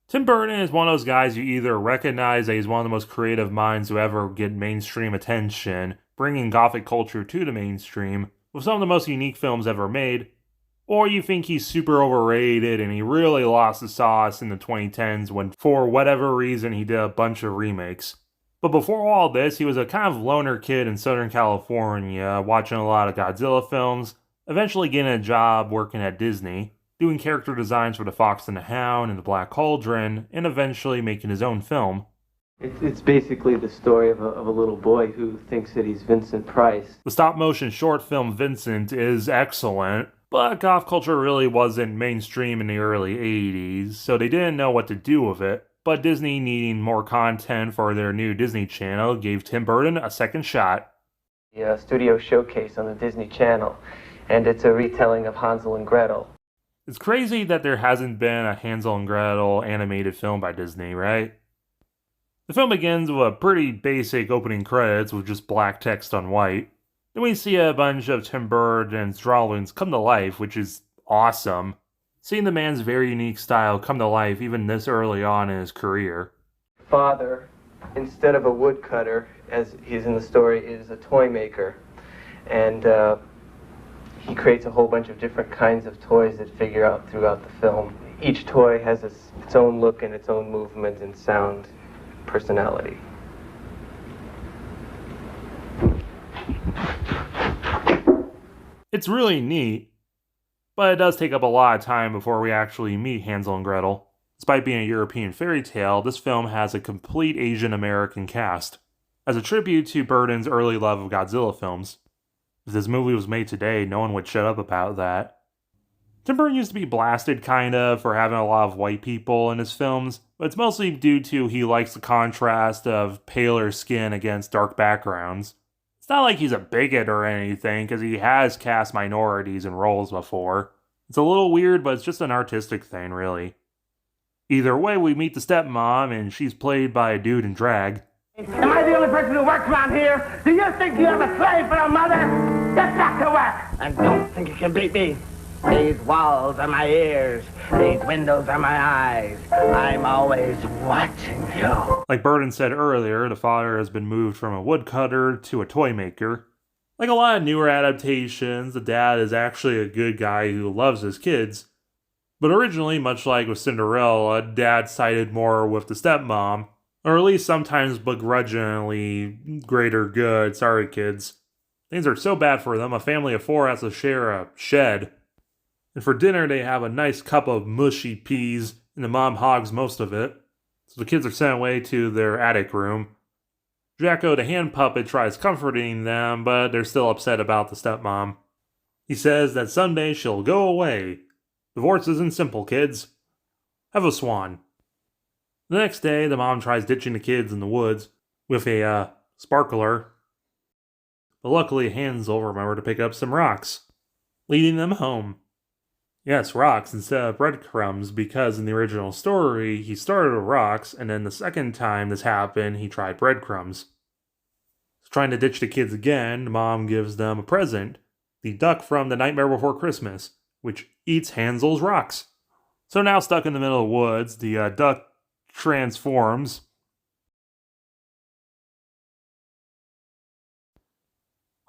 Tim Burton is one of those guys you either recognize that he's one of the most creative minds to ever get mainstream attention, bringing gothic culture to the mainstream, with some of the most unique films ever made, or you think he's super overrated and he really lost the sauce in the 2010s when, for whatever reason, he did a bunch of remakes. But before all this, he was a kind of loner kid in Southern California, watching a lot of Godzilla films, eventually getting a job working at Disney, doing character designs for The Fox and the Hound and The Black Cauldron, and eventually making his own film. It's basically the story of a little boy who thinks that he's Vincent Price. The stop-motion short film Vincent is excellent, but goth culture really wasn't mainstream in the early 80s, so they didn't know what to do with it. But Disney, needing more content for their new Disney Channel, gave Tim Burton a second shot. The studio showcase on the Disney Channel, and it's a retelling of Hansel and Gretel. It's crazy that there hasn't been a Hansel and Gretel animated film by Disney, right? The film begins with a pretty basic opening credits with just black text on white. Then we see a bunch of Tim Burton's drawings come to life, which is awesome. Seeing the man's very unique style come to life even this early on in his career. Father, instead of a woodcutter, as he's in the story, is a toy maker. And he creates a whole bunch of different kinds of toys that figure out throughout the film. Each toy has its own look and its own movement and sound, personality. It's really neat, but it does take up a lot of time before we actually meet Hansel and Gretel. Despite being a European fairy tale, this film has a complete Asian American cast, as a tribute to Burton's early love of Godzilla films. If this movie was made today, no one would shut up about that. Tim Burton used to be blasted kinda for having a lot of white people in his films, but it's mostly due to he likes the contrast of paler skin against dark backgrounds. It's not like he's a bigot or anything, because he has cast minorities in roles before. It's a little weird, but it's just an artistic thing, really. Either way, we meet the stepmom, and she's played by a dude in drag. Am I the only person who works around here? Do you think you have a slave for a mother? Get back to work! And don't think you can beat me. These walls are my ears. These windows are my eyes. I'm always watching you. Like Burton said earlier, the father has been moved from a woodcutter to a toy maker. Like a lot of newer adaptations, the dad is actually a good guy who loves his kids. But originally, much like with Cinderella, dad sided more with the stepmom, or at least sometimes begrudgingly greater good. Sorry, kids. Things are so bad for them, a family of 4 has to share a shed. And for dinner, they have a nice cup of mushy peas, and the mom hogs most of it. So the kids are sent away to their attic room. Jacko, the hand puppet, tries comforting them, but they're still upset about the stepmom. He says that someday she'll go away. Divorce isn't simple, kids. Have a swan. The next day, the mom tries ditching the kids in the woods with a sparkler. But luckily, Hansel remembered to pick up some rocks, leading them home. Yes, rocks instead of breadcrumbs, because in the original story, he started with rocks, and then the second time this happened, he tried breadcrumbs. Trying to ditch the kids again, the mom gives them a present, the duck from The Nightmare Before Christmas, which eats Hansel's rocks. So now stuck in the middle of the woods, the duck transforms.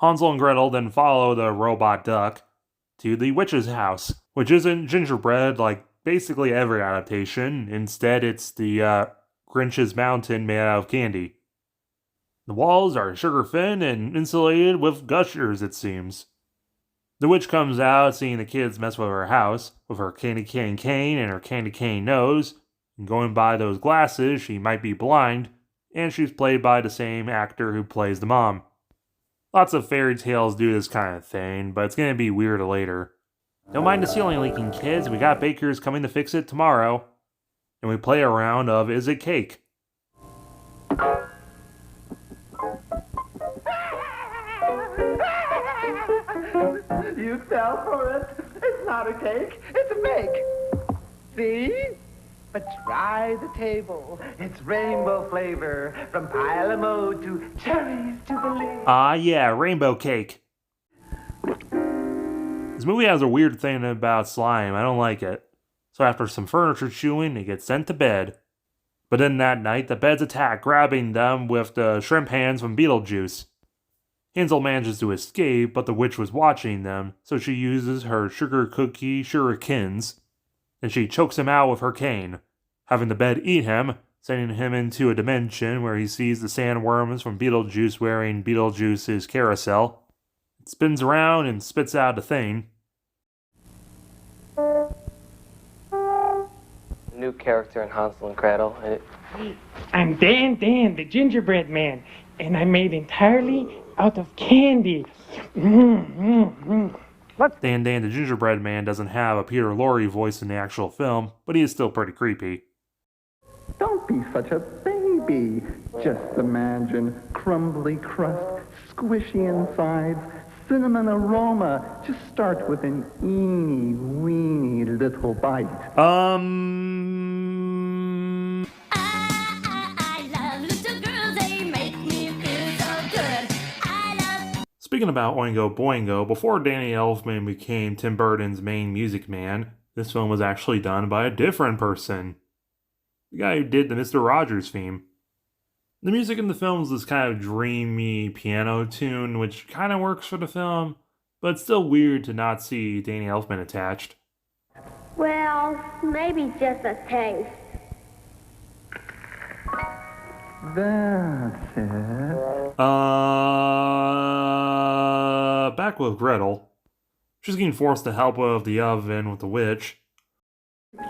Hansel and Gretel then follow the robot duck to the witch's house, which isn't gingerbread like basically every adaptation. Instead, it's the Grinch's mountain made out of candy. The walls are sugar thin and insulated with gushers, it seems. The witch comes out, seeing the kids mess with her house, with her candy cane cane and her candy cane nose, and going by those glasses, she might be blind, and she's played by the same actor who plays the mom. Lots of fairy tales do this kind of thing, but it's gonna be weirder later. Don't mind the ceiling leaking, kids, we got bakers coming to fix it tomorrow. And we play a round of Is It Cake? You fell for it. It's not a cake, it's a bake. See? But try the table. It's rainbow flavor, from pile of mode to cherries jubilee. Ah, yeah, rainbow cake. This movie has a weird thing about slime. I don't like it. So after some furniture chewing, they get sent to bed. But then that night, the beds attack, grabbing them with the shrimp hands from Beetlejuice. Hansel manages to escape, but the witch was watching them, so she uses her sugar cookie shurikens, and she chokes him out with her cane, having the bed eat him, sending him into a dimension where he sees the sandworms from Beetlejuice wearing Beetlejuice's carousel. It spins around and spits out a thing. New character in Hansel and Gretel. I'm Dan, the gingerbread man, and I'm made entirely out of candy. Dan, the gingerbread man, doesn't have a Peter Lorre voice in the actual film, but he is still pretty creepy. Don't be such a baby. Just imagine crumbly crust, squishy insides, cinnamon aroma. Just start with an eeny weeny little bite. I love little girls, they make me feel so good. Speaking about Oingo Boingo, before Danny Elfman became Tim Burton's main music man, this film was actually done by a different person. The guy who did the Mr. Rogers theme. The music in the film is this kind of dreamy piano tune, which kind of works for the film, but it's still weird to not see Danny Elfman attached. Well, maybe just a taste. That's it. Back with Gretel. She's getting forced to help with the oven with the witch.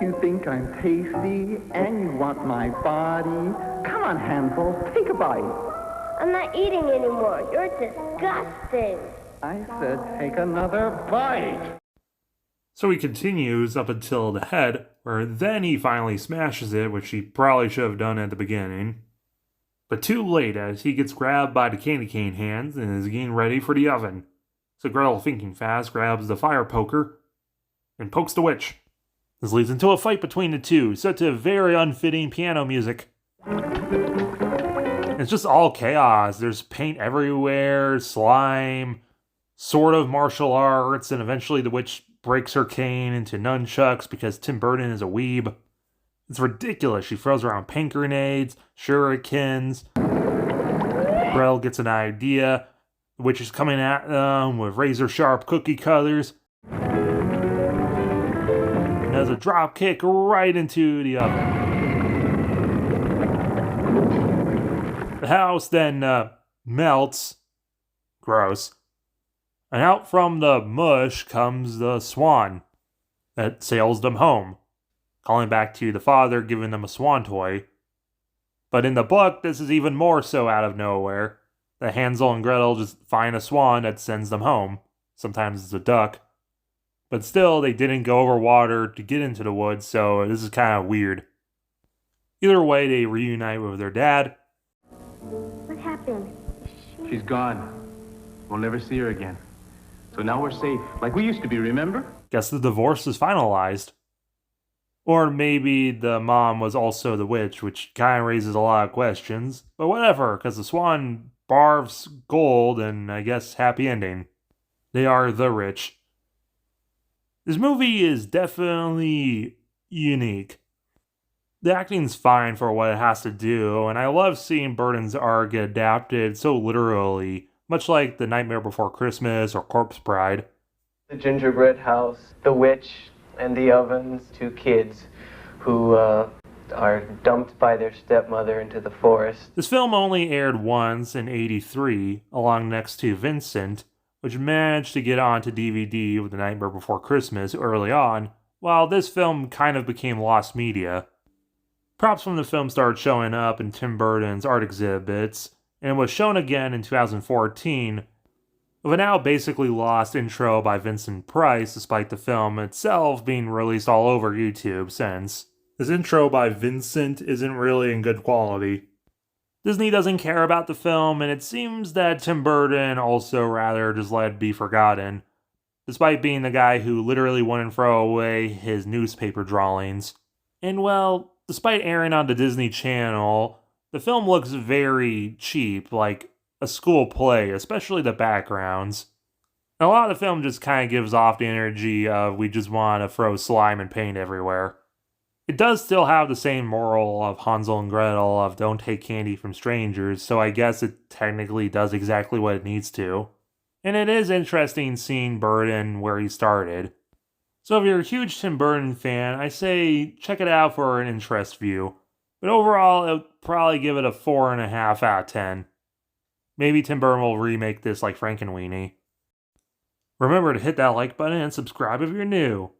You think I'm tasty and you want my body? Come on, Hansel, take a bite. I'm not eating anymore. You're disgusting. I said take another bite. So he continues up until the head, where then he finally smashes it, which he probably should have done at the beginning. But too late, as he gets grabbed by the candy cane hands and is getting ready for the oven. So Gretel, thinking fast, grabs the fire poker and pokes the witch. This leads into a fight between the two, set to very unfitting piano music. It's just all chaos. There's paint everywhere, slime, sort of martial arts, and eventually the witch breaks her cane into nunchucks because Tim Burton is a weeb. It's ridiculous. She throws around paint grenades, shurikens. Gretel gets an idea. The witch is coming at them with razor-sharp cookie cutters. And does a drop kick right into the oven. The house then melts. Gross. And out from the mush comes the swan that sails them home, calling back to the father, giving them a swan toy. But in the book, this is even more so out of nowhere. The Hansel and Gretel just find a swan that sends them home. Sometimes it's a duck. But still, they didn't go over water to get into the woods, so this is kind of weird. Either way, they reunite with their dad. What happened? She's gone. We'll never see her again. So now we're safe, like we used to be, remember? Guess the divorce is finalized. Or maybe the mom was also the witch, which kind of raises a lot of questions. But whatever, because the swan barfs gold, and I guess happy ending. They are the rich. This movie is definitely unique. The acting's fine for what it has to do, and I love seeing Burton's art get adapted so literally, much like The Nightmare Before Christmas or Corpse Bride. The gingerbread house, the witch, and the ovens, two kids who are dumped by their stepmother into the forest. This film only aired once in '83, along next to Vincent, which managed to get onto DVD with The Nightmare Before Christmas early on, while this film kind of became lost media. Props from the film started showing up in Tim Burton's art exhibits, and was shown again in 2014, with a now basically lost intro by Vincent Price, despite the film itself being released all over YouTube since. This intro by Vincent isn't really in good quality. Disney doesn't care about the film, and it seems that Tim Burton also rather just let it be forgotten, despite being the guy who literally wouldn't throw away his newspaper drawings. And well, Despite airing on the Disney Channel, the film looks very cheap, like a school play, especially the backgrounds. And a lot of the film just kind of gives off the energy of we just want to throw slime and paint everywhere. It does still have the same moral of Hansel and Gretel of don't take candy from strangers, so I guess it technically does exactly what it needs to. And it is interesting seeing Burton where he started. So if you're a huge Tim Burton fan, I say check it out for an interest view. But overall, I would probably give it a 4.5 out of 10. Maybe Tim Burton will remake this like Frankenweenie. Remember to hit that like button and subscribe if you're new.